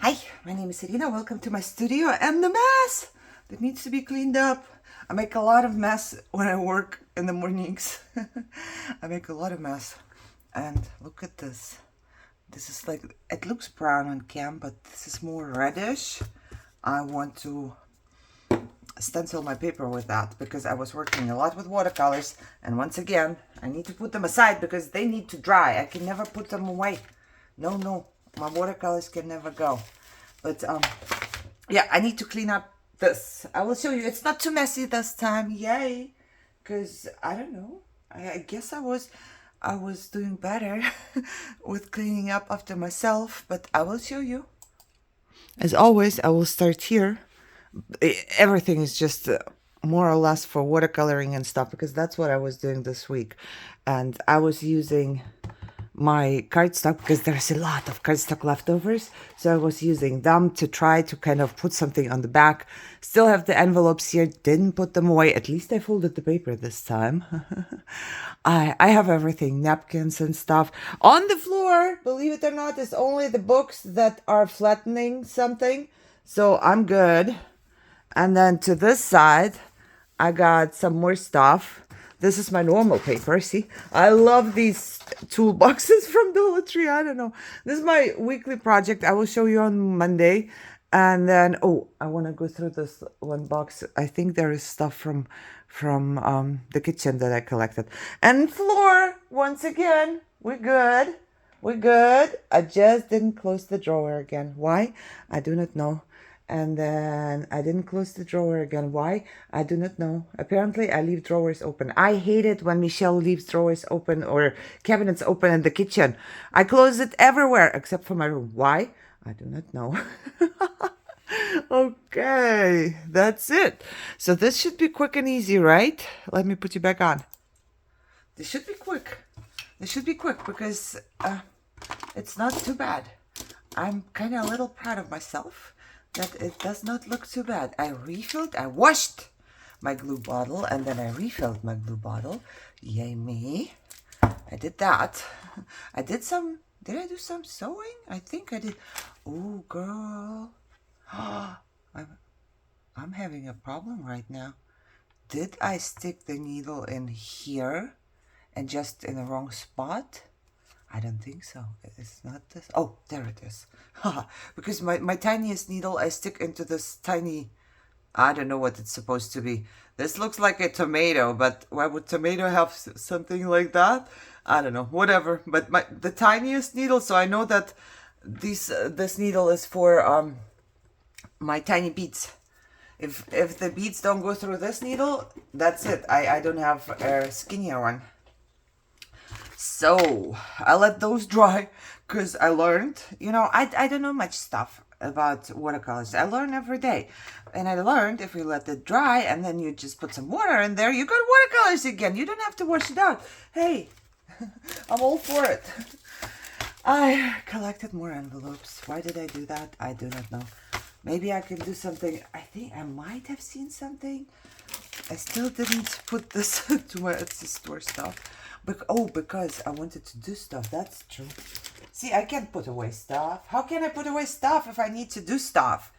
Hi, my name is Irina. Welcome to my studio and the mess that needs to be cleaned up. I make a lot of mess when I work in the mornings. I make a lot of mess. And look at this. This is like, it looks brown on cam, but this is more reddish. I want to stencil my paper with that because I was working a lot with watercolors. And once again, I need to put them aside because they need to dry. I can never put them away. No. My watercolors can never go. But yeah, I need to clean up this. I will show you. It's not too messy this time. Yay. Because I don't know. I guess I was doing better with cleaning up after myself. But I will show you. As always, I will start here. Everything is just more or less for watercoloring and stuff because that's what I was doing this week. And I was using my cardstock because there's a lot of cardstock leftovers, so I was using them to try to kind of put something on the back. Still have the envelopes here, didn't put them away. At least I folded the paper this time. I have everything, napkins and stuff. On the floor, believe it or not, is only the books that are flattening something, so I'm good. And then to this side I got some more stuff. This is my normal paper. See, I love these toolboxes from Dollar Tree. I don't know. This is my weekly project. I will show you on Monday. And then, I want to go through this one box. I think there is stuff from the kitchen that I collected. And floor, once again, we're good. We're good. I just didn't close the drawer again. Why? I do not know. And then I didn't close the drawer again. Why? I do not know. Apparently, I leave drawers open. I hate it when Michelle leaves drawers open or cabinets open in the kitchen. I close it everywhere except for my room. Why? I do not know. Okay, that's it. So this should be quick and easy, right? Let me put you back on. This should be quick. This should be quick because it's not too bad. I'm kind of a little proud of myself that it does not look too bad. I washed my glue bottle and then I refilled my glue bottle. Yay me. I did that. Did I do some sewing? I think I did. Oh, girl. I'm having a problem right now. Did I stick the needle in here and just in the wrong spot? I don't think so. It's not this. Oh, there it is. Because my tiniest needle, I stick into this tiny, I don't know what it's supposed to be. This looks like a tomato, but why would tomato have something like that? I don't know, whatever. But the tiniest needle, so I know that this needle is for my tiny beads. If the beads don't go through this needle, that's it. I don't have a skinnier one. So I let those dry because I learned, I don't know much stuff about watercolors. I learn every day. And I learned if you let it dry and then you just put some water in there, you got watercolors again. You don't have to wash it out. Hey, I'm all for it. I collected more envelopes. Why did I do that? I do not know. Maybe I can do something. I think I might have seen something. I still didn't put this to my Etsy store stuff. Because I wanted to do stuff. That's true. See, I can't put away stuff. How can I put away stuff if I need to do stuff?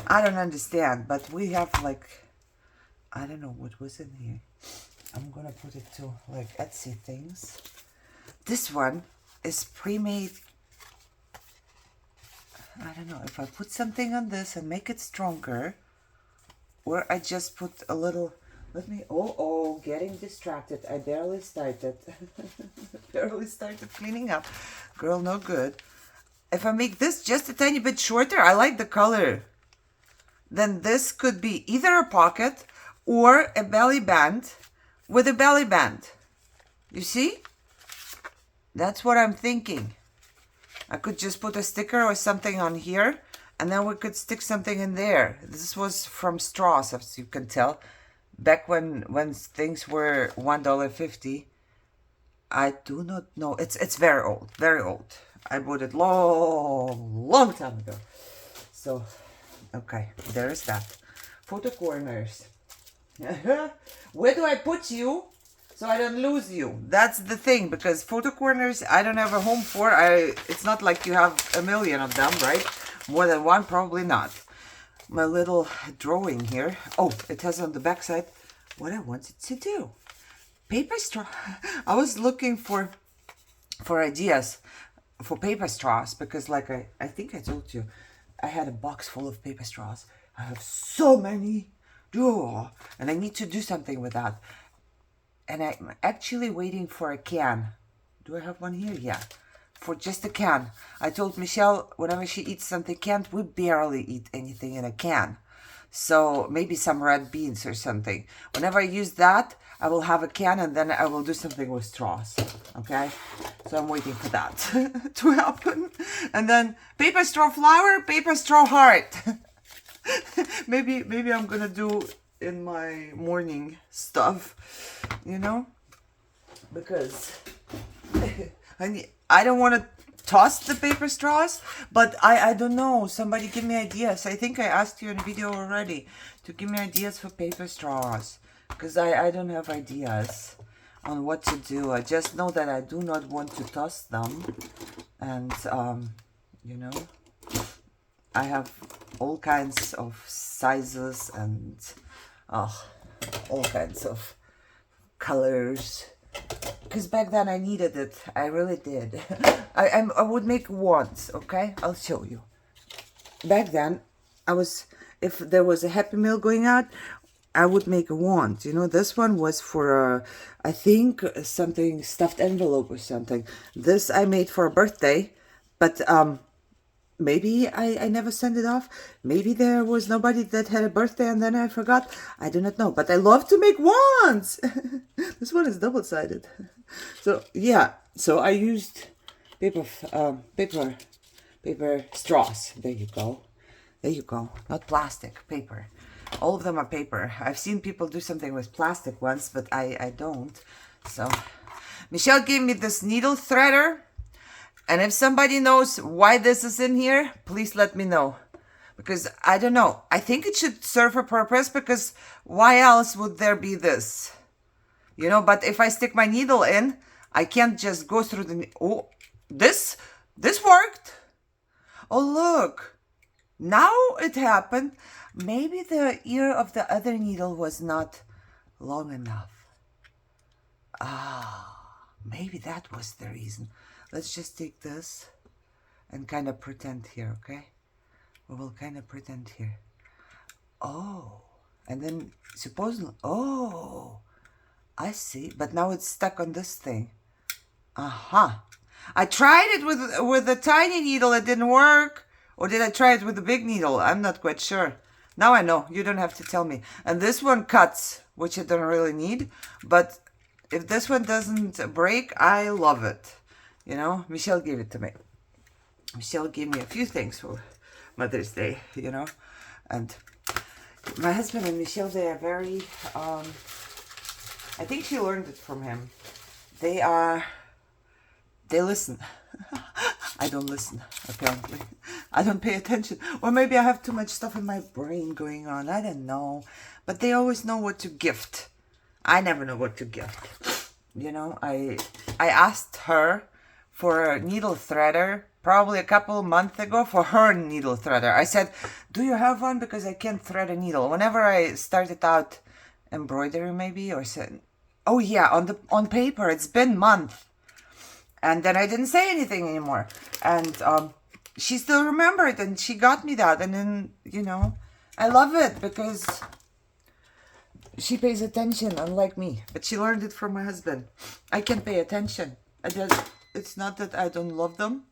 I don't understand. But we have I don't know what was in here. I'm going to put it to Etsy things. This one is pre-made. I don't know if I put something on this and make it stronger. Or I just put a little... getting distracted. I barely started. Barely started cleaning up. Girl, no good. If I make this just a tiny bit shorter, I like the color. Then this could be either a pocket or a belly band with a belly band. You see? That's what I'm thinking. I could just put a sticker or something on here and then we could stick something in there. This was from Straws, as you can tell. Back when things were $1.50, I do not know. It's very old, very old. I bought it long time ago. So, okay, there's that. Photo corners. Where do I put you so I don't lose you? That's the thing, because photo corners I don't have a home for. It's not like you have a million of them, right? More than one, probably not. My little drawing here. Oh, it has on the back side what I wanted to do. Paper straw. I was looking for ideas for paper straws because, like I think I told you, I had a box full of paper straws. I have so many. Oh, and I need to do something with that. And I'm actually waiting for a can. Do I have one here? Yeah. For just a can. I told Michelle whenever she eats something canned, we barely eat anything in a can. So maybe some red beans or something. Whenever I use that, I will have a can and then I will do something with straws. Okay? So I'm waiting for that to happen. And then paper straw flower, paper straw heart. maybe I'm gonna do in my morning stuff, you know, because I don't want to toss the paper straws, but I don't know, somebody give me ideas. I think I asked you in a video already to give me ideas for paper straws, because I don't have ideas on what to do. I just know that I do not want to toss them, and you know, I have all kinds of sizes and all kinds of colors, because back then I needed it. I really did. I would make wands. Okay, I'll show you. Back then I was, if there was a Happy Meal going out, I would make a wand. You know, this one was for I think something stuffed envelope or something. This I made for a birthday, but maybe I never sent it off. Maybe there was nobody that had a birthday and then I forgot. I do not know. But I love to make wands. This one is double-sided. So yeah. So I used paper straws. There you go. There you go. Not plastic, paper. All of them are paper. I've seen people do something with plastic ones, but I don't. So Michelle gave me this needle threader. And if somebody knows why this is in here, please let me know. Because I don't know. I think it should serve a purpose, because why else would there be this? You know, but if I stick my needle in, I can't just go through the... Oh, this worked. Oh, look. Now it happened. Maybe the ear of the other needle was not long enough. Maybe that was the reason. Let's just take this and kind of pretend here, okay? We will kind of pretend here. Oh, and then supposedly, oh, I see. But now it's stuck on this thing. I tried it with a tiny needle. It didn't work. Or did I try it with a big needle? I'm not quite sure. Now I know. You don't have to tell me. And this one cuts, which I don't really need. But if this one doesn't break, I love it. You know, Michelle gave it to me. Michelle gave me a few things for Mother's Day, you know. And my husband and Michelle, they are very, I think she learned it from him. They listen. I don't listen, apparently. I don't pay attention. Or maybe I have too much stuff in my brain going on. I don't know. But they always know what to gift. I never know what to gift. You know, I asked her for a needle threader probably a couple months ago, for her needle threader. I said, do you have one? Because I can't thread a needle. Whenever I started out embroidery, maybe, or said, oh yeah, on paper, it's been months. And then I didn't say anything anymore. And she still remembered, and she got me that. And then, you know, I love it because she pays attention, unlike me. But she learned it from my husband. I can pay attention. It's not that I don't love them,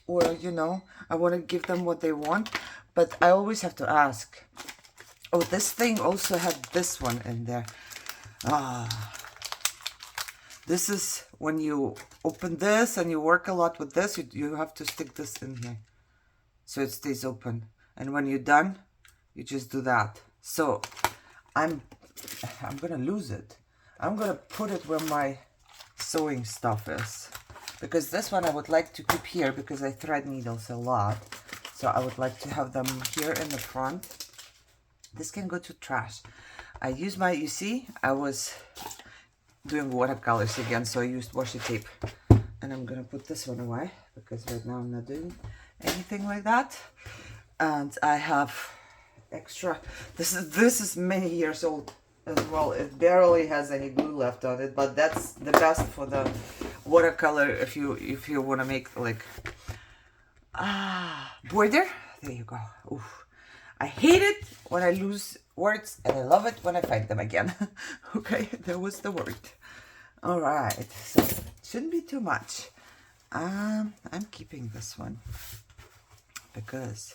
or, you know, I want to give them what they want, but I always have to ask. Oh, this thing also had this one in there. This is when you open this and you work a lot with this, you have to stick this in here so it stays open. And when you're done, you just do that. So I'm gonna lose it. I'm gonna put it where my sewing stuff is, because this one I would like to keep here because I thread needles a lot. So I would like to have them here in the front. This can go to trash. I use my, you see, I was doing watercolors again, so I used washi tape. And I'm gonna put this one away because right now I'm not doing anything like that. And I have extra, this is many years old as well. It barely has any glue left on it, but that's the best for the watercolor if you want to make like border. There you go. Oof. I hate it when I lose words, and I love it when I find them again. Okay, that was the word. All right, so shouldn't be too much. I'm keeping this one because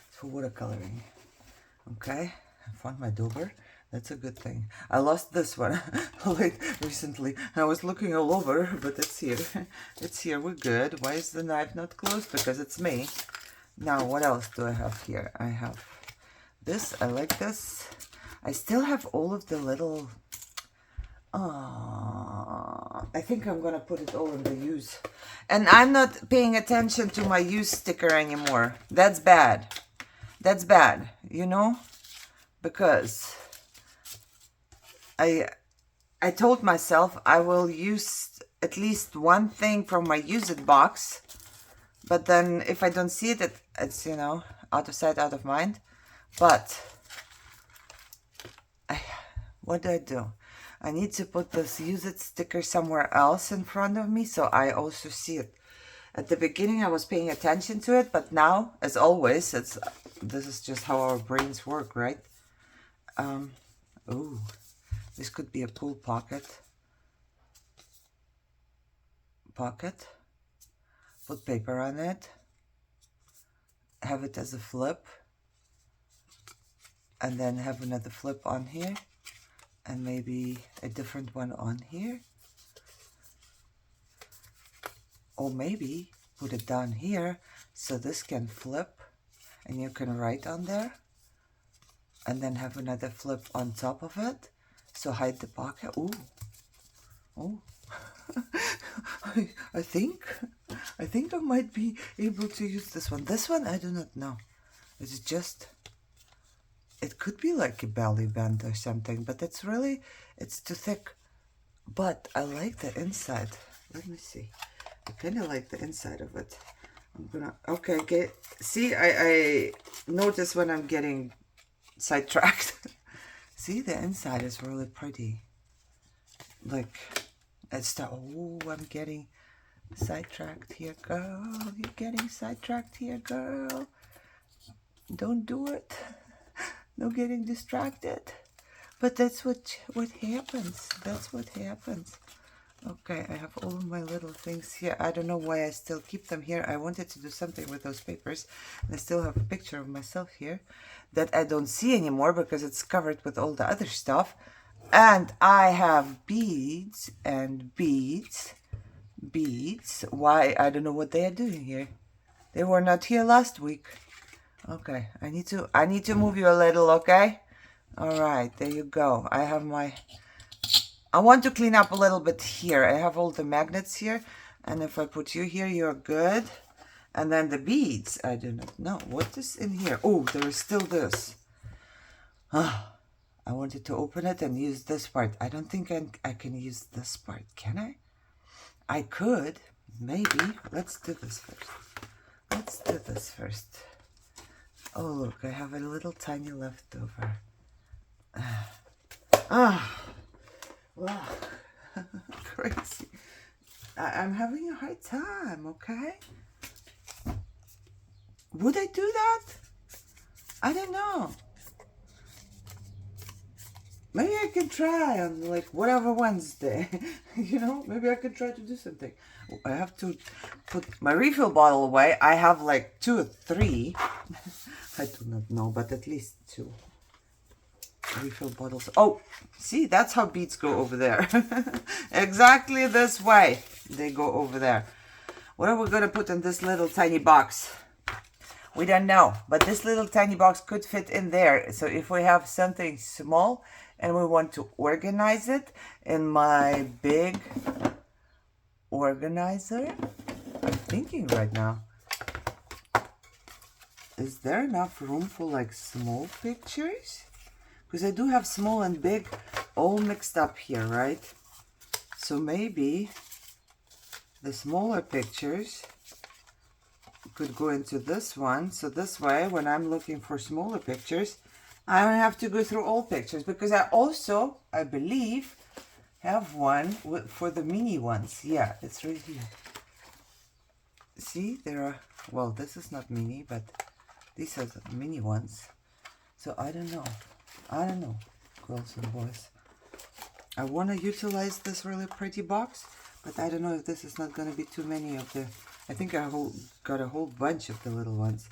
it's for watercoloring. Okay, I found my dauber. That's a good thing. I lost this one like recently. I was looking all over, but it's here. It's here. We're good. Why is the knife not closed? Because it's me. Now, what else do I have here? I have this. I like this. I still have all of the little... I think I'm gonna put it all in the use. And I'm not paying attention to my use sticker anymore. That's bad. That's bad, you know? Because I told myself I will use at least one thing from my use it box. But then if I don't see it, it's, you know, out of sight, out of mind. But what do I do? I need to put this use it sticker somewhere else in front of me so I also see it. At the beginning I was paying attention to it, but now, as always, this is just how our brains work, right? Ooh, this could be a pool pocket. Put paper on it. Have it as a flip. And then have another flip on here. And maybe a different one on here. Or maybe put it down here so this can flip and you can write on there. And then have another flip on top of it. So hide the pocket. Ooh. Oh. I think I might be able to use this one. This one I do not know. It's just... It could be like a belly band or something, but it's too thick. But I like the inside. Let me see. I kind of like the inside of it. I'm gonna, okay. See, I notice when I'm getting sidetracked. See, the inside is really pretty. Like, oh, I'm getting sidetracked here, girl. You're getting sidetracked here, girl. Don't do it. No getting distracted. But that's what happens. That's what happens. Okay, I have all of my little things here. I don't know why I still keep them here. I wanted to do something with those papers. And I still have a picture of myself here that I don't see anymore because it's covered with all the other stuff. And I have beads and beads. Why? I don't know what they are doing here. They were not here last week. Okay, I need to move you a little, okay? All right, there you go. I want to clean up a little bit here. I have all the magnets here, and if I put you here, you're good. And then the beads, I do not know. What is in here? Oh, there is still this. I wanted to open it and use this part. I don't think I can use this part, can I? I could, maybe. Let's do this first. Oh, look, I have a little tiny leftover. Wow. Crazy. I'm having a hard time, okay? Would I do that? I don't know. Maybe I can try on like whatever Wednesday. You know, maybe I could try to do something. I have to put my refill bottle away. I have like 2 or 3. I do not know, but at least 2 refill bottles. Oh, see, that's how beads go over there. Exactly this way. They go over there. What are we going to put in this little tiny box? We don't know, but this little tiny box could fit in there. So if we have something small and we want to organize it in my big organizer, I'm thinking right now, is there enough room for like small pictures? Because I do have small and big all mixed up here, right? So maybe the smaller pictures could go into this one. So this way, when I'm looking for smaller pictures, I don't have to go through all pictures, because I also, I believe, have one for the mini ones. Yeah, it's right here. See, there are, well, this is not mini, but these are the mini ones. So I don't know, girls and boys. I want to utilize this really pretty box, but I don't know if this is not going to be too many of the, I think I got a whole bunch of the little ones.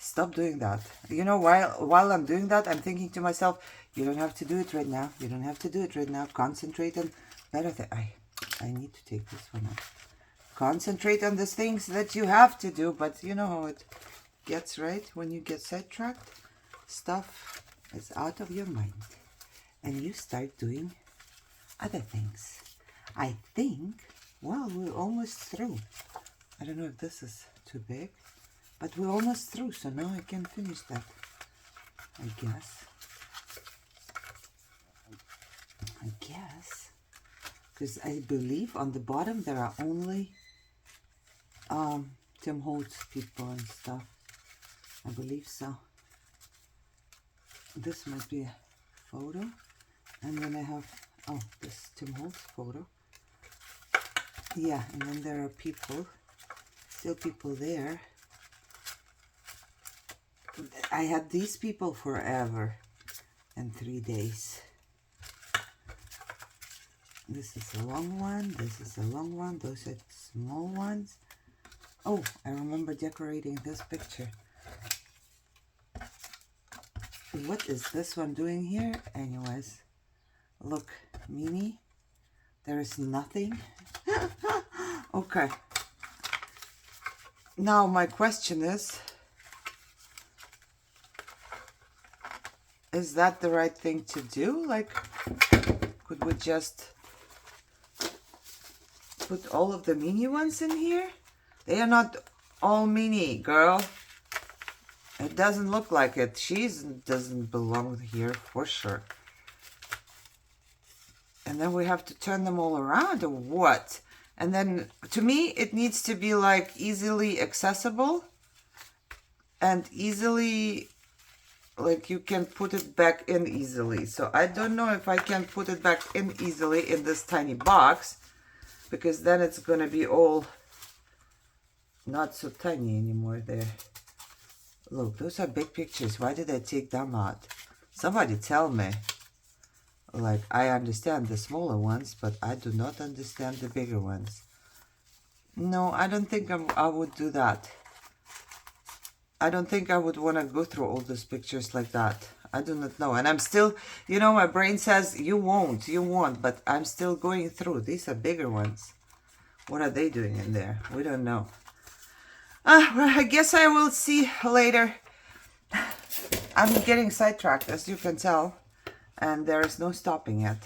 Stop doing that. You know, while I'm doing that, I'm thinking to myself, you don't have to do it right now. You don't have to do it right now. Concentrate on better things. I need to take this one off. Concentrate on the things that you have to do, but you know how it gets, right? When you get sidetracked, stuff is out of your mind and you start doing other things. I think, well, we're almost through. I don't know if this is too big, but we're almost through, so now I can finish that, I guess. Because I believe on the bottom there are only Tim Holtz people and stuff. I believe so. This might be a photo. And then I have, oh, this Tim Holtz photo. Yeah, and then there are people, still people there. I had these people forever and 3 days. This is a long one, this is a long one, those are small ones. Oh, I remember decorating this picture. What is this one doing here? Anyways, look, mini, there is nothing. Okay. Now my question is that the right thing to do? Like, could we just put all of the mini ones in here? They are not all mini, girl. It doesn't look like it. She doesn't belong here for sure. And then we have to turn them all around or what? And then to me, it needs to be like easily accessible and easily, like you can put it back in easily. So I don't know if I can put it back in easily in this tiny box, because then it's going to be all not so tiny anymore there. Look, those are big pictures. Why did I take them out? Somebody tell me. Like, I understand the smaller ones, but I do not understand the bigger ones. No, I don't think I would do that. I don't think I would want to go through all those pictures like that. I do not know. And I'm still, you know, my brain says, you won't, but I'm still going through. These are bigger ones. What are they doing in there? We don't know. Well, I guess I will see later. I'm getting sidetracked, as you can tell. And there is no stopping it.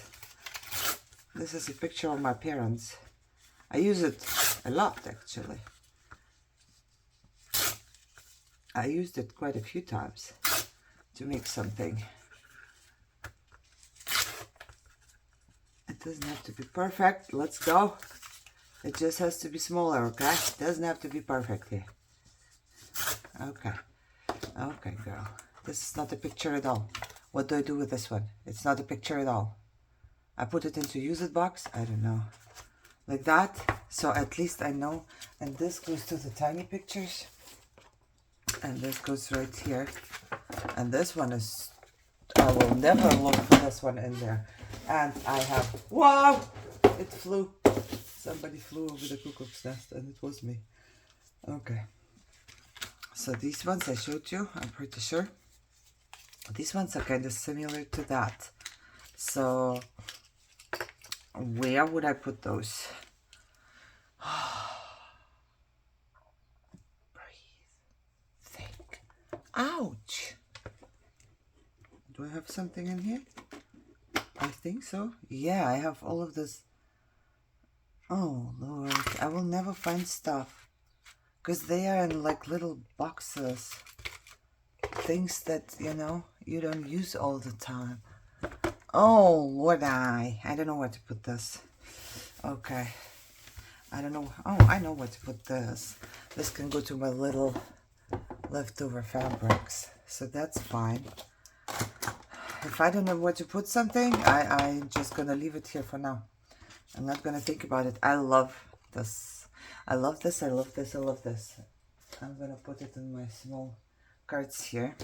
This is a picture of my parents. I use it a lot, actually. I used it quite a few times to make something. It doesn't have to be perfect. Let's go. It just has to be smaller, okay? It doesn't have to be perfect here. Okay. Okay, girl. This is not a picture at all. What do I do with this one? It's not a picture at all. I put it into use it box. I don't know. Like that. So at least I know. And this goes to the tiny pictures. And this goes right here. And this one is... I will never look for this one in there. And I have... Whoa! It flew. Somebody flew over the cuckoo's nest and it was me. Okay. So these ones I showed you, I'm pretty sure. These ones are kind of similar to that. So where would I put those? Breathe. Think. Ouch. Do I have something in here? I think so. Yeah, I have all of this. Oh, Lord. I will never find stuff. Because they are in like little boxes. Things that, you know, you don't use all the time. Oh, Lord, I don't know where to put this. Okay. I don't know. Oh, I know what to put this. This can go to my little leftover fabrics. So that's fine. If I don't know where to put something, I'm just going to leave it here for now. I'm not going to think about it. I love this. I love this. I love this. I love this. I'm going to put it in my small cards here.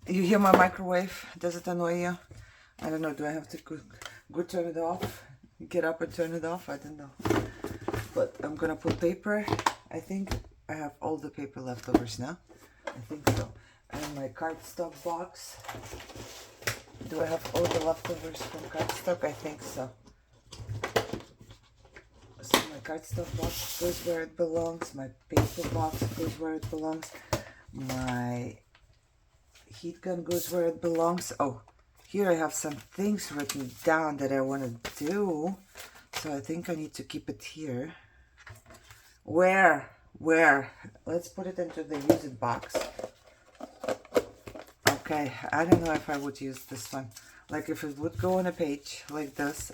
You hear my microwave? Does it annoy you? I don't know. Do I have to go turn it off? Get up and turn it off? I don't know. But I'm going to put paper. I think I have all the paper leftovers now. I think so. And my cardstock box. Do I have all the leftovers from cardstock? I think so. So my cardstock box goes where it belongs. My paper box goes where it belongs. My heat gun goes where it belongs. Oh, here I have some things written down that I want to do. So I think I need to keep it here. Where? Let's put it into the use it box. Okay, I don't know if I would use this one. Like if it would go on a page like this,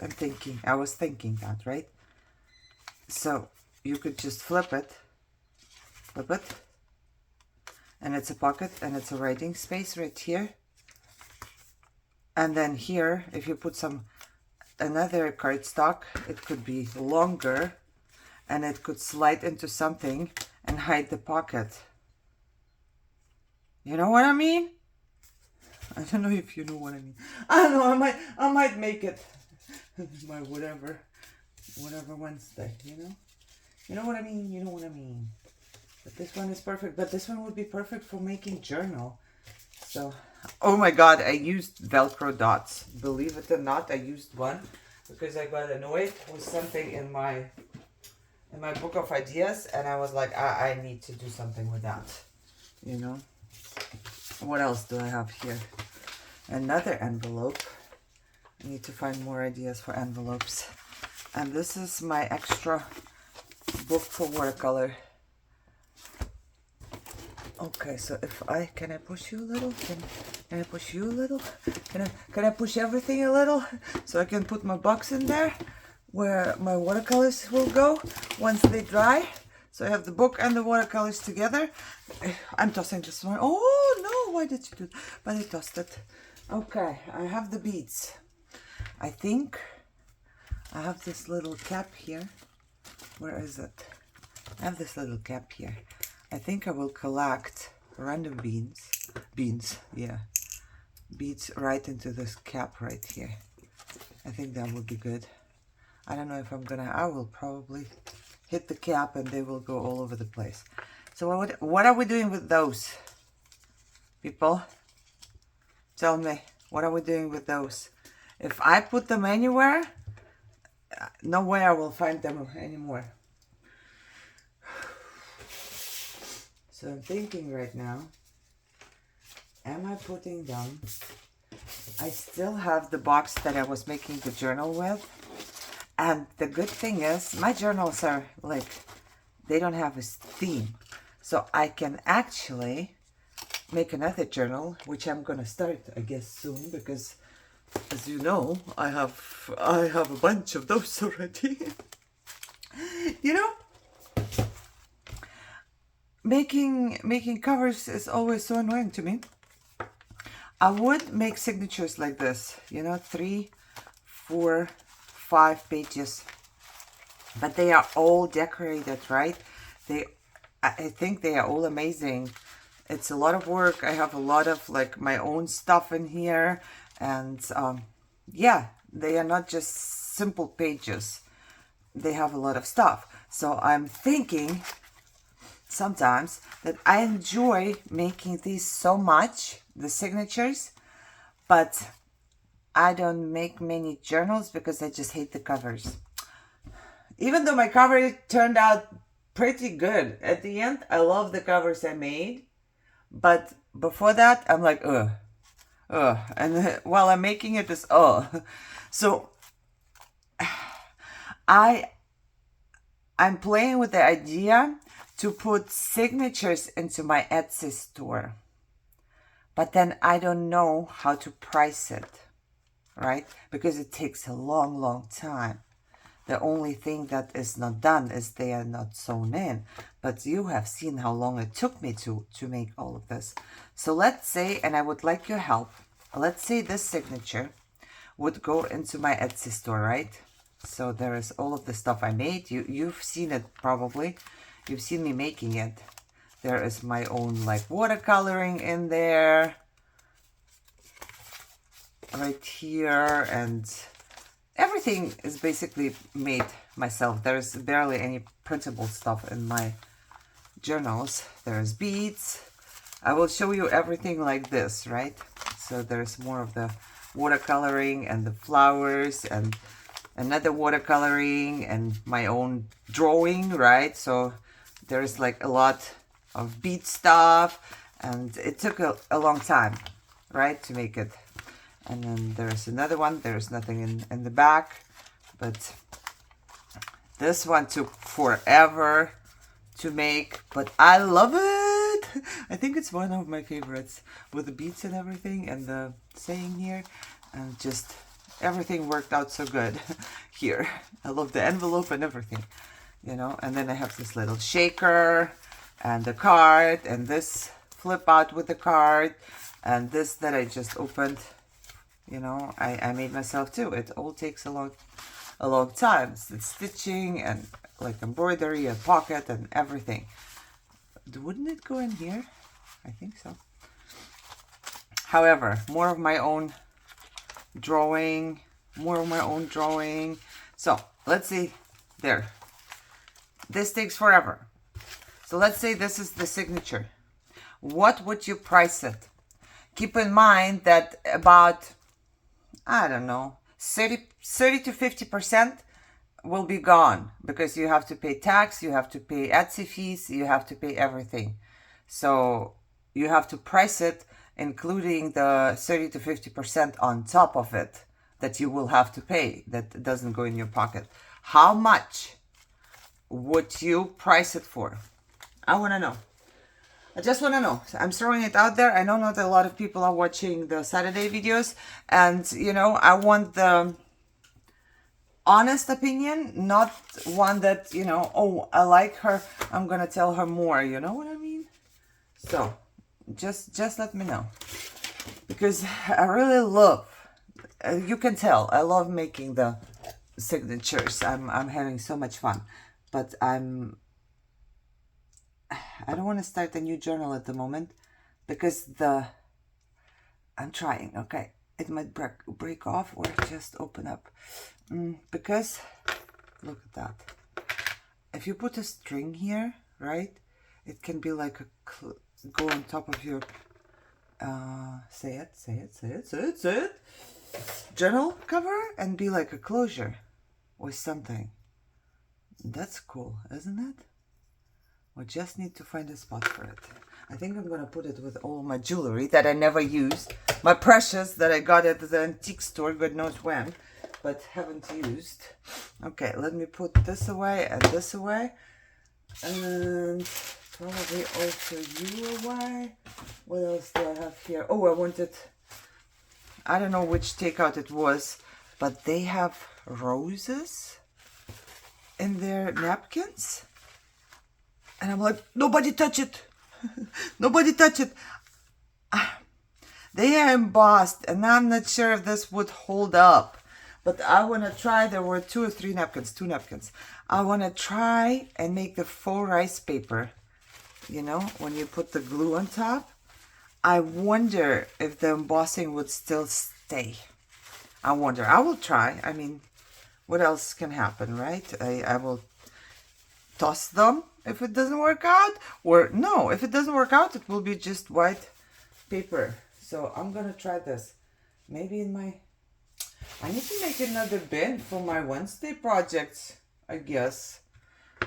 I was thinking that, right? So you could just flip it, and it's a pocket and it's a writing space right here. And then here, if you put another cardstock, it could be longer and it could slide into something and hide the pocket. You know what I mean? I don't know if you know what I mean. I don't know, I might make it my whatever Wednesday, you know? You know what I mean? You know what I mean. But this one is perfect. But this one would be perfect for making journal. So, oh my God, I used Velcro dots. Believe it or not, I used one because I got annoyed with something in my book of ideas, and I was like, I need to do something with that. You know? What else do I have here? Another envelope. I need to find more ideas for envelopes. And this is my extra book for watercolor. Okay, so can I push you a little? Can I push you a little? Can I push everything a little so I can put my box in there where my watercolors will go once they dry? So I have the book and the watercolors together. I'm tossing this one. Oh no, why did you do that? But I tossed it. Okay, I have the beads. I think I have this little cap here. Where is it? I have this little cap here. I think I will collect random beads right into this cap right here. I think that would be good. I don't know if I will probably hit the cap and they will go all over the place. So what are we doing with those, people? Tell me, what are we doing with those? If I put them anywhere, no way I will find them anymore. So I'm thinking right now, am I putting them? I still have the box that I was making the journal with. And the good thing is, my journals are like, they don't have a theme. So I can actually make another journal, which I'm gonna start, I guess, soon, because as you know, I have a bunch of those already. You know, making covers is always so annoying to me. I would make signatures like this, you know, 3, 4, 5 pages, but they are all decorated, right? I think they are all amazing. It's a lot of work. I have a lot of like my own stuff in here, and yeah, they are not just simple pages. They have a lot of stuff. So I'm thinking sometimes that I enjoy making these so much, the signatures, but I don't make many journals because I just hate the covers. Even though my cover turned out pretty good at the end, I love the covers I made, but before that I'm like ugh, and while I'm making it is so I'm playing with the idea to put signatures into my Etsy store, but then I don't know how to price it, right? Because it takes a long time. The only thing that is not done is they are not sewn in. But you have seen how long it took me to make all of this. So let's say, and I would like your help, let's say this signature would go into my Etsy store, right? So there is all of the stuff I made. You've seen it probably. You've seen me making it. There is my own like watercoloring in there. Right here, and everything is basically made myself. There's barely any printable stuff in my journals. There's beads. I will show you everything like this, right? So there's more of the watercoloring and the flowers and another watercoloring and my own drawing, right? So there's like a lot of bead stuff, and it took a long time, right, to make it. And then there's another one. There's nothing in the back, but this one took forever to make, but I love it. I think it's one of my favorites, with the beads and everything and the saying here, and just everything worked out so good here. I love the envelope and everything, you know. And then I have this little shaker and the card, and this flip out with the card, and this that I just opened. You know, I made myself too. It all takes a long time. It's stitching and like embroidery and pocket and everything. Wouldn't it go in here? I think so. However, more of my own drawing. So let's see there. This takes forever. So let's say this is the signature. What would you price it? Keep in mind that about, I don't know, 30 to 50% will be gone, because you have to pay tax, you have to pay Etsy fees, you have to pay everything. So you have to price it, including the 30 to 50% on top of it that you will have to pay, that doesn't go in your pocket. How much would you price it for? I want to know. I just want to know. I'm throwing it out there. I know not a lot of people are watching the Saturday videos, and you know, I want the honest opinion, not one that, you know, oh, I like her, I'm gonna tell her more, you know what I mean? So just let me know, because I really love, you can tell I love making the signatures. I'm having so much fun, but I don't want to start a new journal at the moment, because I'm trying, okay? It might break off or just open up. Because, look at that. If you put a string here, right? It can be like go on top of your, say it. Journal cover, and be like a closure or something. That's cool, isn't it? We just need to find a spot for it. I think I'm gonna put it with all my jewelry that I never used. My precious that I got at the antique store, God knows when, but haven't used. Okay, let me put this away and this away. And probably also you away. What else do I have here? Oh, I don't know which takeout it was, but they have roses in their napkins. And I'm like, nobody touch it. Nobody touch it. They are embossed, and I'm not sure if this would hold up. But I want to try. There were two napkins. I want to try and make the faux rice paper. You know, when you put the glue on top. I wonder if the embossing would still stay. I wonder. I will try. I mean, what else can happen, right? I will toss them if it doesn't work out, or no, if it doesn't work out, it will be just white paper. So I'm gonna try this. Maybe I need to make another bin for my Wednesday projects, I guess,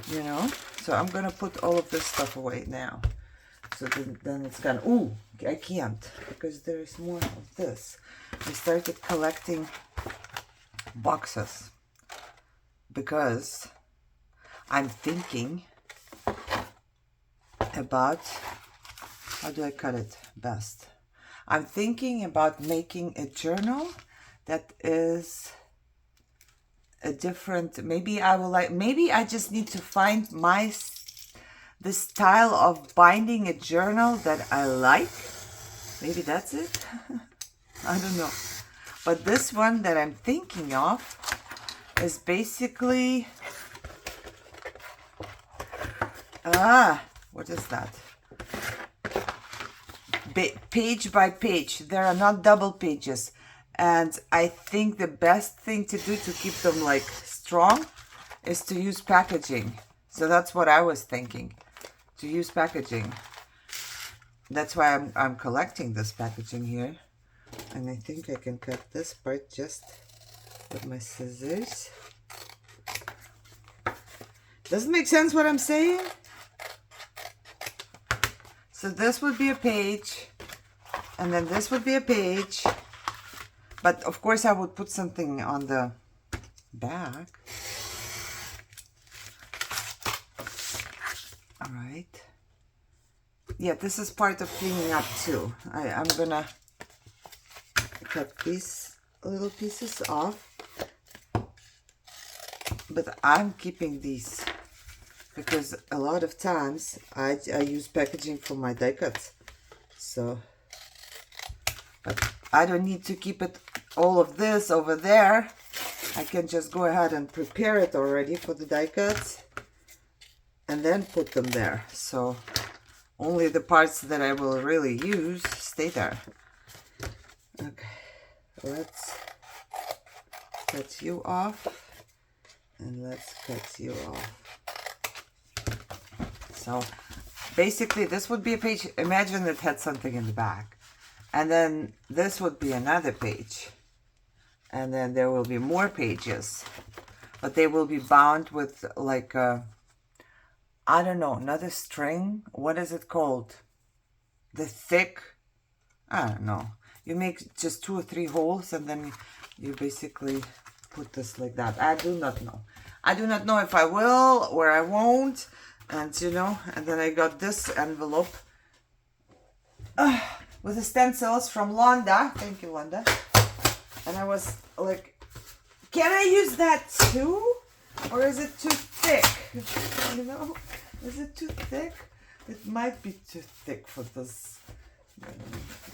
you know. So I'm gonna put all of this stuff away now. So then it's gone. Ooh, I can't, because there is more of this. I started collecting boxes because I'm thinking about, how do I cut it best? I'm thinking about making a journal that is a different, maybe I will like, maybe I just need to find the style of binding a journal that I like. Maybe that's it. I don't know. But this one that I'm thinking of is basically, what is that? Page by page. There are not double pages. And I think the best thing to do to keep them like strong is to use packaging. So that's what I was thinking, to use packaging. That's why I'm collecting this packaging here. And I think I can cut this part just with my scissors. Doesn't make sense what I'm saying? So this would be a page, and then this would be a page. But of course I would put something on the back. All right. Yeah, this is part of cleaning up too. I'm gonna cut these little pieces off. But I'm keeping these because a lot of times I use packaging for my die cuts. So, but I don't need to keep it all of this over there. I can just go ahead and prepare it already for the die cuts and then put them there. So only the parts that I will really use stay there. Okay, let's cut you off and let's cut you off. So basically this would be a page. Imagine it had something in the back. And then this would be another page. And then there will be more pages. But they will be bound with like a, I don't know, another string. What is it called? The thick, I don't know. You make just 2 or 3 holes and then you basically put this like that. I do not know. I do not know if I will or I won't. And you know, and then I got this envelope. With the stencils from Londa. Thank you, Londa. And I was like, can I use that too? Or is it too thick? You know, is it too thick? It might be too thick for this.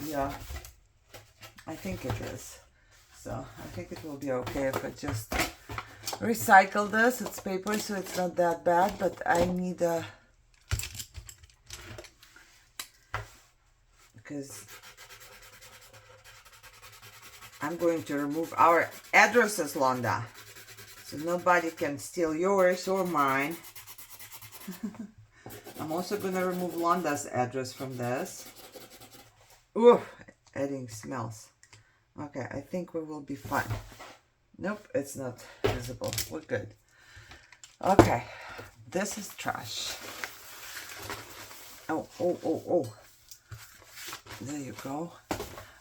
Yeah, I think it is. So I think it will be okay if I just recycle this. It's paper, so it's not that bad, but I need a, because I'm going to remove our addresses, Londa, so nobody can steal yours or mine. I'm also going to remove Londa's address from this. Ooh, adding smells. Okay, I think we will be fine. Nope, it's not visible. We're good. Okay, this is trash. Oh, oh, oh, oh. There you go.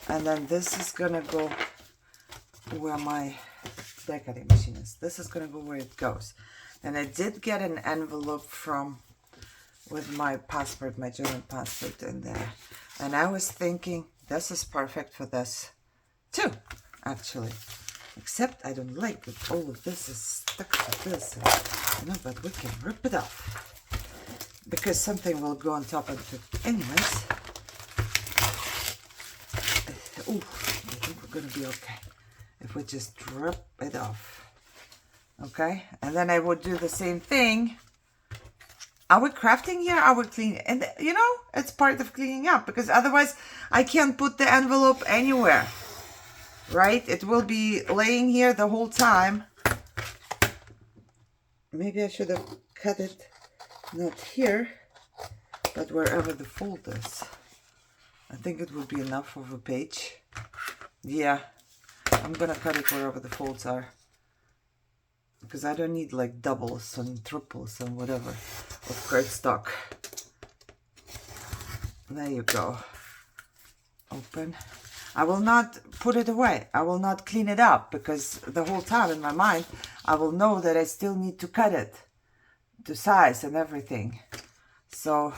And then this is gonna go where my die cutting machine is. This is gonna go where it goes. And I did get an envelope with my passport, my German passport in there. And I was thinking this is perfect for this too, actually. Except I don't like that all of this is stuck to this. You know, but we can rip it off. Because something will go on top of it. Anyways. Ooh, I think we're going to be okay. If we just rip it off. Okay? And then I would do the same thing. Are we crafting here? Are we cleaning? And you know, it's part of cleaning up. Because otherwise, I can't put the envelope anywhere. Right? It will be laying here the whole time. Maybe I should have cut it not here, but wherever the fold is. I think it would be enough of a page. Yeah, I'm gonna cut it wherever the folds are. Because I don't need like doubles and triples and whatever of cardstock. There you go. Open. I will not put it away. I will not clean it up because the whole time in my mind, I will know that I still need to cut it to size and everything. So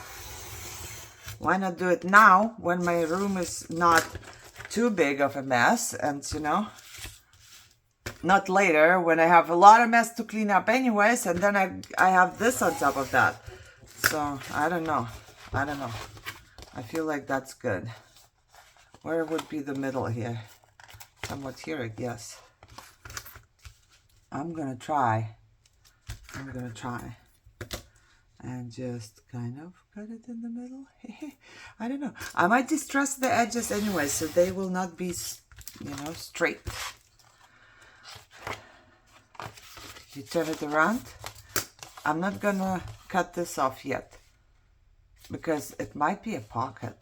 why not do it now when my room is not too big of a mess and, you know, not later when I have a lot of mess to clean up anyways, and then I have this on top of that. So I don't know. I feel like that's good. Where would be the middle here? Somewhat here, I guess. I'm gonna try and just kind of cut it in the middle. I don't know. I might distress the edges anyway, so they will not be, you know, straight. You turn it around. I'm not gonna cut this off yet because it might be a pocket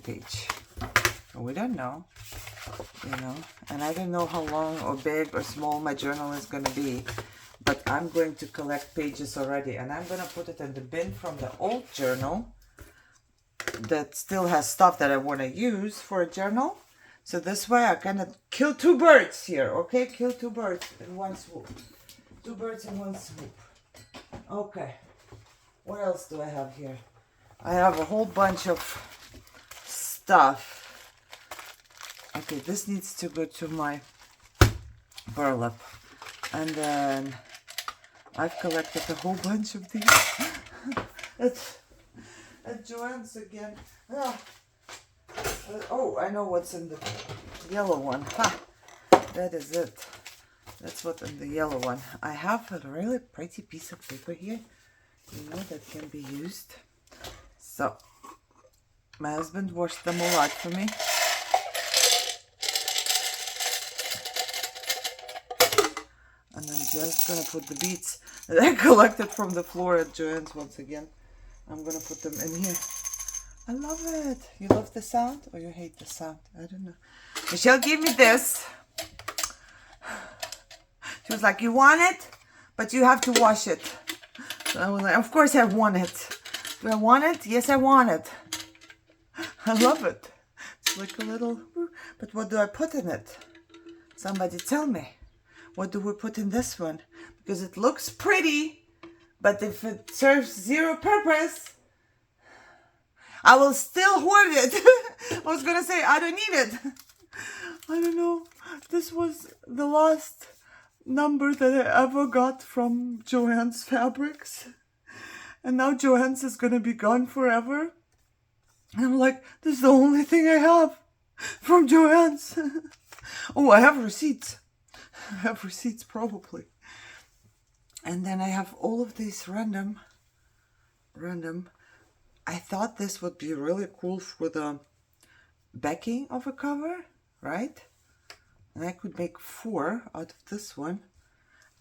page. We don't know, you know, and I don't know how long or big or small my journal is gonna be. But I'm going to collect pages already, and I'm going to put it in the bin from the old journal that still has stuff that I want to use for a journal. So this way I kind of kill two birds here, okay? Kill two birds in one swoop. Two birds in one swoop. Okay. What else do I have here? I have a whole bunch of stuff. Okay, this needs to go to my burlap. And then I've collected a whole bunch of these at Joann's again. Oh, I know what's in the yellow one. Ha! That is it. That's what's in the yellow one. I have a really pretty piece of paper here, you know, that can be used. So, my husband washed them all out for me. And I'm just gonna put the beads that I collected from the floor at Joann's once again. I'm gonna put them in here. I love it. You love the sound or you hate the sound? I don't know. Michelle gave me this. She was like, you want it? But you have to wash it. So I was like, of course I want it. Do I want it? Yes, I want it. I love it. It's like a little... But what do I put in it? Somebody tell me. What do we put in this one? Because it looks pretty, but if it serves zero purpose, I will still hoard it. I was gonna say, I don't need it. I don't know. This was the last number that I ever got from Joann's Fabrics. And now Joann's is gonna be gone forever. And I'm like, this is the only thing I have from Joann's. Oh, I have receipts. I have receipts probably. And then I have all of these random. I thought this would be really cool for the backing of a cover, right? And I could make 4 out of this one.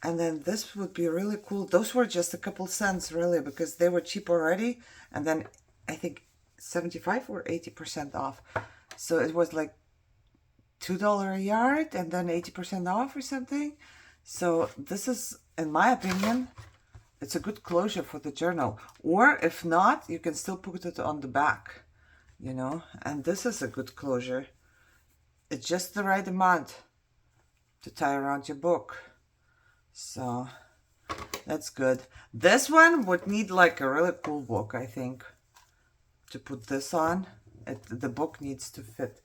And then this would be really cool. Those were just a couple cents really because they were cheap already. And then I think 75 or 80% off. So it was like $2 a yard and then 80% off or something. So this is, in my opinion, it's a good closure for the journal. Or if not, you can still put it on the back, you know. And this is a good closure. It's just the right amount to tie around your book. So that's good. This one would need like a really cool book, I think, to put this on. The book needs to fit.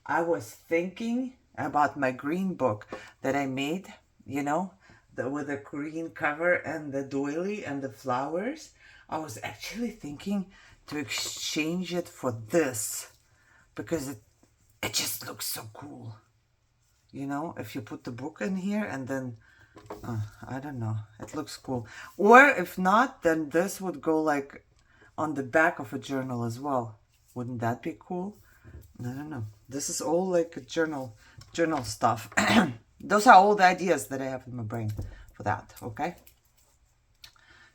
I was thinking about my green book that I made, you know, with the green cover and the doily and the flowers. I was actually thinking to exchange it for this because it just looks so cool. You know, if you put the book in here and then, I don't know, it looks cool. Or if not, then this would go like on the back of a journal as well. Wouldn't that be cool? I don't know. This is all like a journal stuff. Those are all the ideas that I have in my brain for that, okay?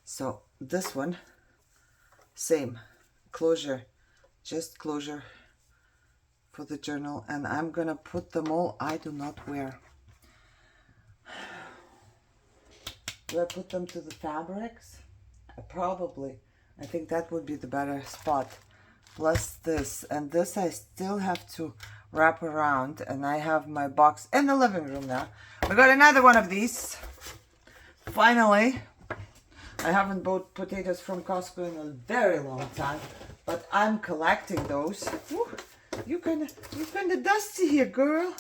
So this one, same closure, just closure for the journal. And I'm gonna put them all. I do not wear. Do I put them to the fabrics? Probably. I think that would be the better spot. Plus this, and this I still have to wrap around, and I have my box in the living room now. We got another one of these. Finally, I haven't bought potatoes from Costco in a very long time, but I'm collecting those. Whew, you kind of dusty here, girl.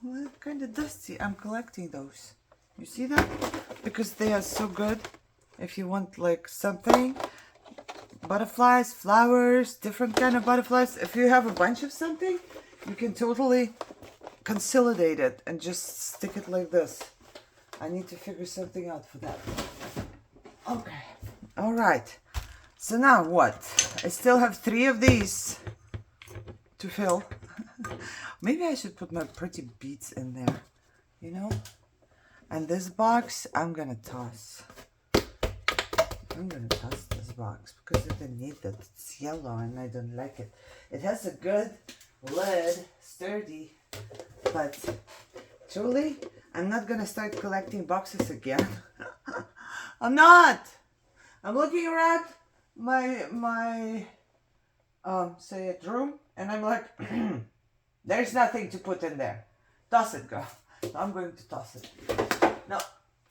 Well, kind of dusty. I'm collecting those. You see that? Because they are so good. If you want like something, butterflies, flowers, different kind of butterflies. If you have a bunch of something, you can totally consolidate it and just stick it like this. I need to figure something out for that. Okay. All right. So now what? I still have 3 of these to fill. Maybe I should put my pretty beads in there, you know? And this box, I'm gonna toss. I'm gonna toss this box because I don't need that. It's yellow and I don't like it. It has a good lid, sturdy, but truly, I'm not gonna start collecting boxes again. I'm not. I'm looking around my say it room, and I'm like, there's nothing to put in there. Toss it, girl. So I'm going to toss it. Now,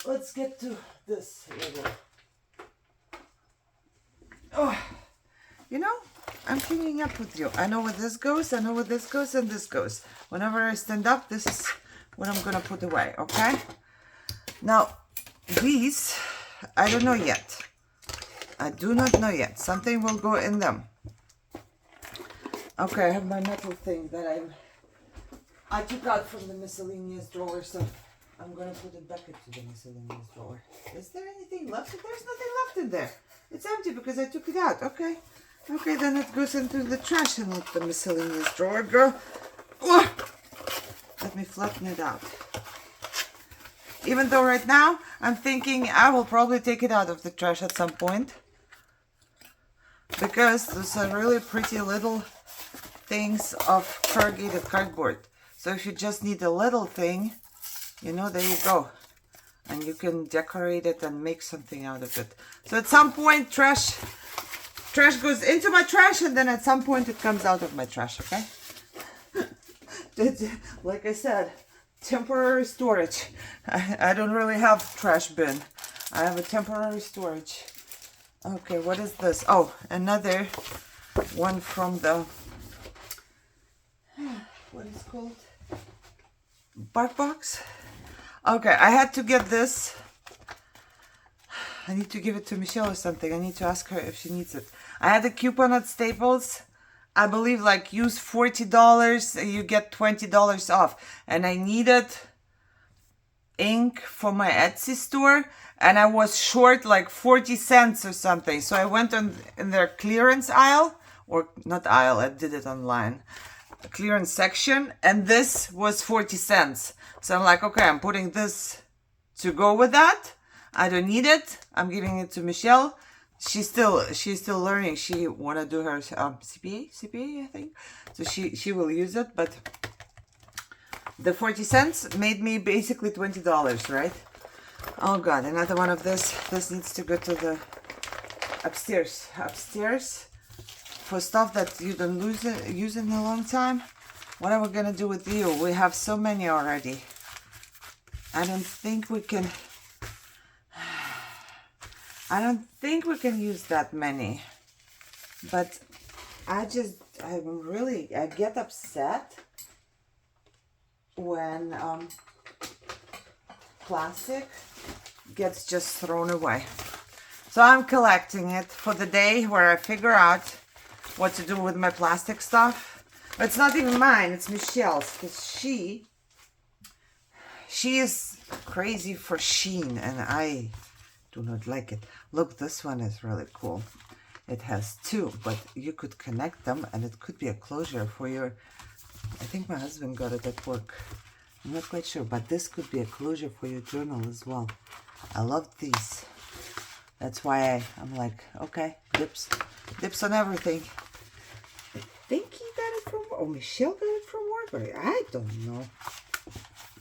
let's get to this little. Oh, you know, I'm keeping up with you. I know where this goes, I know where this goes, and this goes. Whenever I stand up, this is what I'm gonna put away, okay? Now, these, I don't know yet. I do not know yet. Something will go in them. Okay, I have my metal thing that I took out from the miscellaneous drawer, so I'm gonna put it back into the miscellaneous drawer. Is there anything left? There's nothing left in there. It's empty because I took it out. Okay. Okay, then it goes into the trash and not the miscellaneous drawer, girl. Oh! Let me flatten it out. Even though right now I'm thinking I will probably take it out of the trash at some point, because those are really pretty little things of corrugated cardboard. So if you just need a little thing, you know, there you go. And you can decorate it and make something out of it. So at some point trash goes into my trash, and then at some point it comes out of my trash, okay? Like I said, temporary storage. I don't really have trash bin. I have a temporary storage. Okay, what is this? Oh, another one from the, what is it called? Bark box? Okay, I had to get this. I need to give it to Michelle or something. I need to ask her if she needs it. I had a coupon at Staples. I believe like use $40 and you get $20 off. And I needed ink for my Etsy store, and I was short like 40 cents or something. So I went in their clearance aisle, or not aisle, I did it online. Clearance section, and this was 40 cents. So I'm like, okay, I'm putting this to go with that. I don't need it. I'm giving it to Michelle. She's still learning. She wanna do her CPA, I think. So she will use it, but the 40 cents made me basically $20, right? Oh God, another one of this. This needs to go to the upstairs. Upstairs for stuff that you don't use in a long time. What are we gonna do with you? We have so many already. I don't think we can use that many. But I get upset when plastic gets just thrown away. So I'm collecting it for the day where I figure out what to do with my plastic stuff. But it's not even mine, it's Michelle's, because she is crazy for sheen, and I do not like it. Look, this one is really cool. It has 2, but you could connect them, and it could be a closure for your, I think my husband got it at work. I'm not quite sure, but this could be a closure for your journal as well. I love these. That's why I'm like, okay, dips on everything. I think he got it from, or Michelle got it from work, or I don't know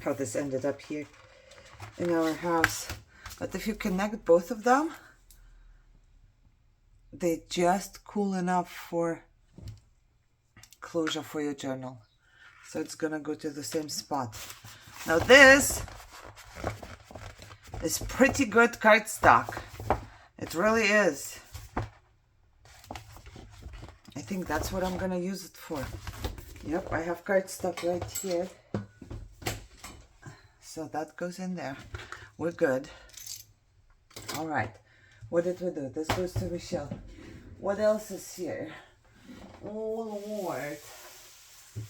how this ended up here in our house. But if you connect both of them, they're just cool enough for closure for your journal. So it's gonna go to the same spot. Now this is pretty good cardstock. It really is. I think that's what I'm gonna use it for. Yep, I have cardstock right here. So that goes in there. We're good. All right. What did we do? This goes to Michelle. What else is here? Oh, Lord.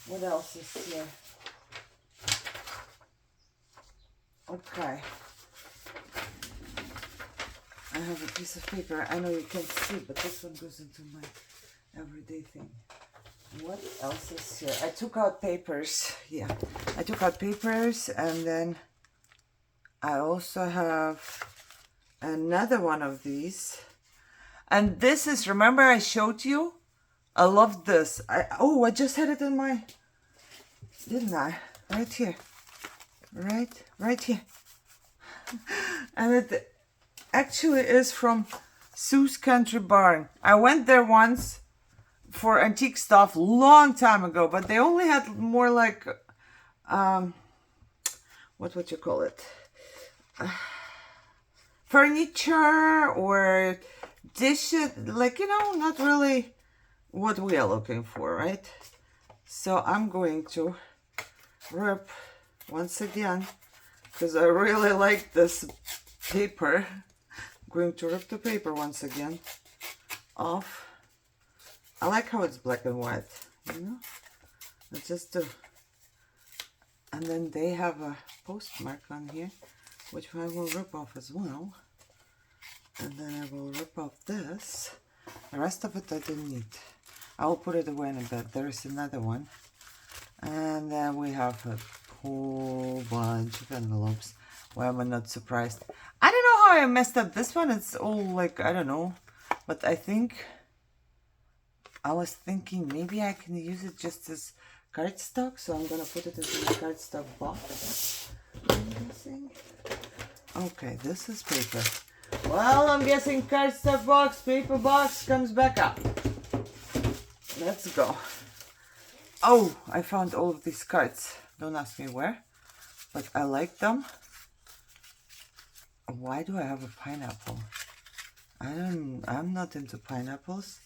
What else is here? Okay. I have a piece of paper. I know you can't see, but this one goes into my everyday thing. What else is here? I took out papers. Yeah, I took out papers, and then I also have another one of these. And this is, remember I showed you? I love this. I just had it in my, didn't I? Right here. Right here. And it actually is from Sue's Country Barn. I went there once for antique stuff long time ago, but they only had more like what would you call it, furniture or dishes, like, you know, not really what we are looking for, right? So I'm going to rip once again, because I really like this paper. I'm going to rip the paper once again off. I like how it's black and white, you know? It's just a... And then they have a postmark on here, which I will rip off as well. And then I will rip off this. The rest of it I didn't need. I will put it away in a bit. There is another one. And then we have a whole bunch of envelopes. Why am I not surprised? I don't know how I messed up this one. It's all like, I don't know. But I think... I was thinking maybe I can use it just as cardstock, so I'm gonna put it into the cardstock box. I'm guessing. Okay, this is paper. Well, I'm guessing cardstock box, paper box comes back up. Let's go. Oh, I found all of these cards. Don't ask me where, but I like them. Why do I have a pineapple? I'm not into pineapples.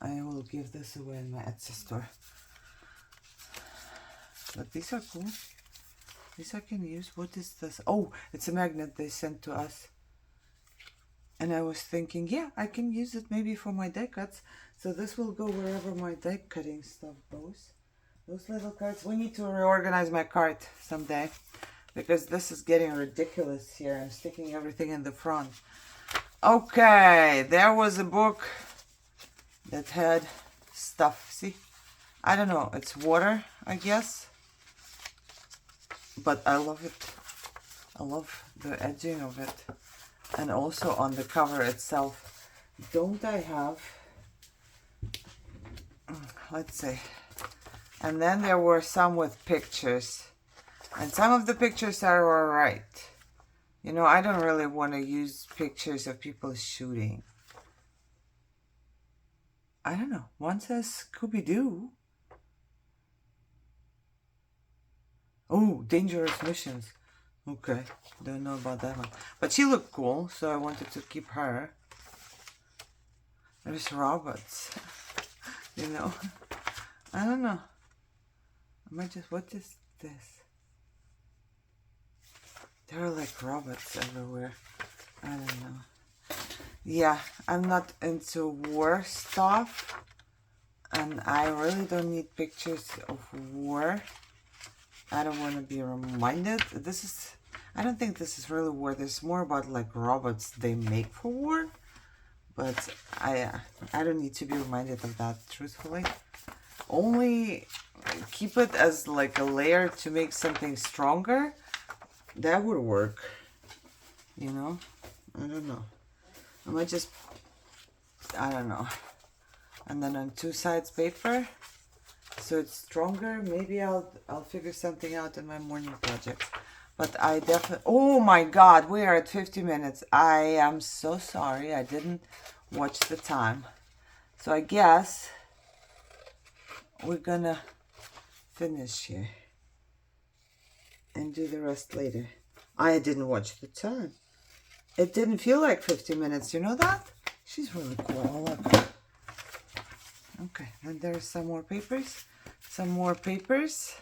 I will give this away in my Etsy store. But these are cool. These I can use. What is this? Oh, it's a magnet they sent to us. And I was thinking, yeah, I can use it maybe for my die cuts. So this will go wherever my die cutting stuff goes. Those little cards. We need to reorganize my cart someday, because this is getting ridiculous here. I'm sticking everything in the front. Okay, there was a book that had stuff. See, I don't know, it's water, I guess, but I love it. I love the edging of it, and also on the cover itself. Don't I have, let's see, and then there were some with pictures, and some of the pictures are all right. You know, I don't really want to use pictures of people shooting. I don't know. One says Scooby-Doo. Oh, Dangerous Missions. Okay, don't know about that one. But she looked cool, so I wanted to keep her. There's robots. You know. I don't know. I might just... What is this? There are like robots everywhere. I don't know. Yeah, I'm not into war stuff, and I really don't need pictures of war. I don't want to be reminded. I don't think this is really war. There's more about like robots they make for war, but I don't need to be reminded of that, truthfully. Only keep it as like a layer to make something stronger. That would work, you know. I don't know. I might just, I don't know. And then on 2 sides paper, so it's stronger. Maybe I'll figure something out in my morning project. But I definitely, oh my God, we are at 50 minutes. I am so sorry. I didn't watch the time. So I guess we're gonna finish here and do the rest later. I didn't watch the time. It didn't feel like 50 minutes, you know that? She's really cool. Look. Okay, and there's some more papers. Some more papers.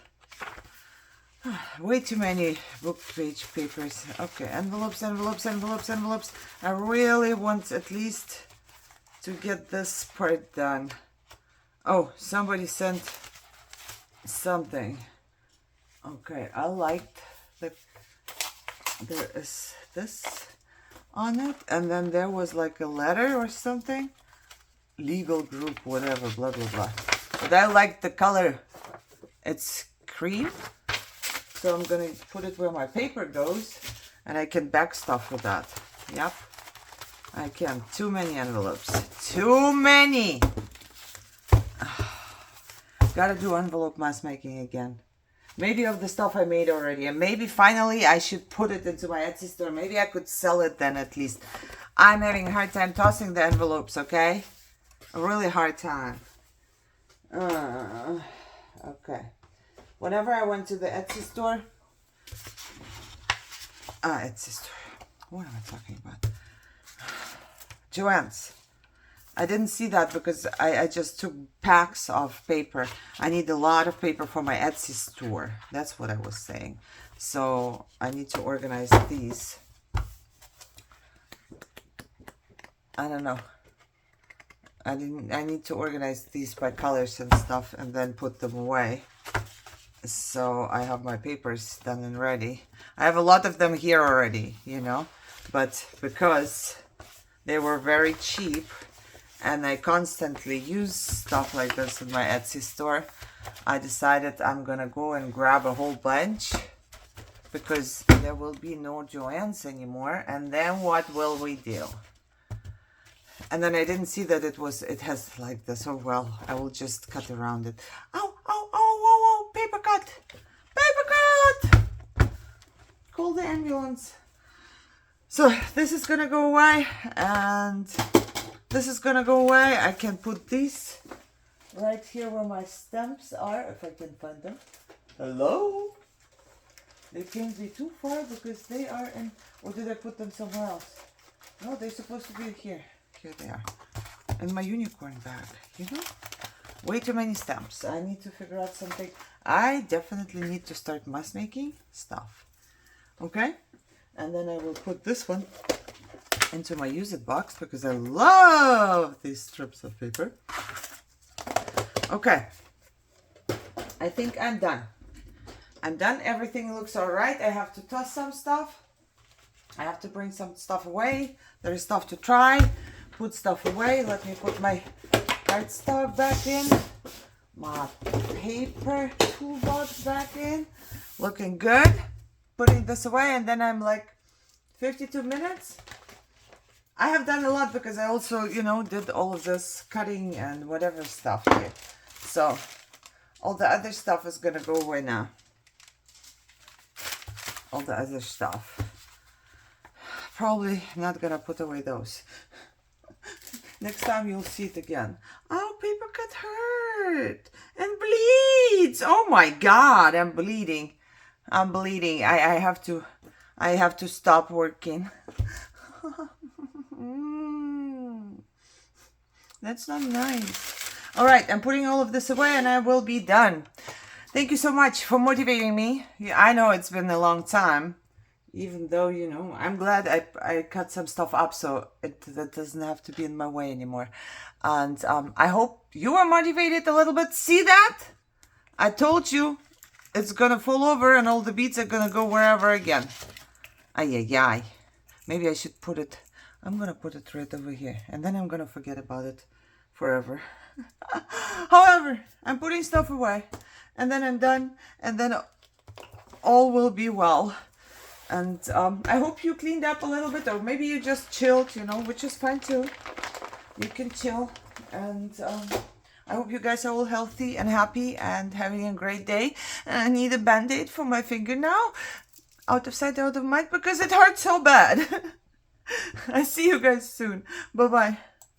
Way too many book page papers. Okay, envelopes, envelopes, envelopes, envelopes. I really want at least to get this part done. Oh, somebody sent something. Okay, I liked that there is this on it, and then there was like a letter or something. Legal group, whatever, blah, blah, blah. But I like the color. It's cream. So I'm going to put it where my paper goes, and I can back stuff with that. Yep, I can. Too many envelopes. Too many! Gotta do envelope mask making again. Maybe of the stuff I made already. And maybe finally I should put it into my Etsy store. Maybe I could sell it then at least. I'm having a hard time tossing the envelopes, okay? A really hard time. Okay. Whenever I went to the Etsy store. Etsy store. What am I talking about? Joann's. I didn't see that because I just took packs of paper. I need a lot of paper for my Etsy store. That's what I was saying. So I need to organize these. I don't know. I need to organize these by colors and stuff and then put them away. So I have my papers done and ready. I have a lot of them here already, you know. But because they were very cheap, and I constantly use stuff like this in my Etsy store, I decided I'm gonna go and grab a whole bunch because there will be no Joann's anymore. And then what will we do? And then I didn't see that it has like this. Oh well, I will just cut around it. Ow, ow, ow, ow, ow, paper cut! Paper cut! Call the ambulance. So this is gonna go away, and this is gonna go away. I can put these right here where my stamps are, if I can find them. Hello? They can't be too far because they are in, or did I put them somewhere else? No, they're supposed to be here. Here they are. In my unicorn bag, you know? Way too many stamps. I need to figure out something. I definitely need to start mask making stuff. Okay? And then I will put this one into my use it box because I love these strips of paper. Okay, I think I'm done. I'm done. Everything looks all right. I have to toss some stuff. I have to bring some stuff away. There is stuff to try. Put stuff away. Let me put my cardstock back in. My paper toolbox back in. Looking good. Putting this away, and then I'm like 52 minutes. I have done a lot because I also, you know, did all of this cutting and whatever stuff here. So all the other stuff is gonna go away now. All the other stuff. Probably not gonna put away those. Next time you'll see it again. Oh, paper cut hurt and bleeds. Oh my God, I'm bleeding. I'm bleeding. I have to stop working. That's not nice. All right, I'm putting all of this away and I will be done. Thank you so much for motivating me. Yeah, I know it's been a long time, even though, you know, I'm glad I cut some stuff up so that doesn't have to be in my way anymore. And I hope you are motivated a little bit. See that? I told you it's gonna fall over and all the beads are gonna go wherever again. Ay, ay, ay. Maybe I should put it, I'm gonna put it right over here and then I'm gonna forget about it forever. However, I'm putting stuff away and then I'm done and then all will be well. And I hope you cleaned up a little bit, or maybe you just chilled, you know, which is fine too. You can chill. And I hope you guys are all healthy and happy and having a great day. And I need a band-aid for my finger now. Out of sight, out of mind, because it hurts so bad. I see you guys soon. Bye-bye.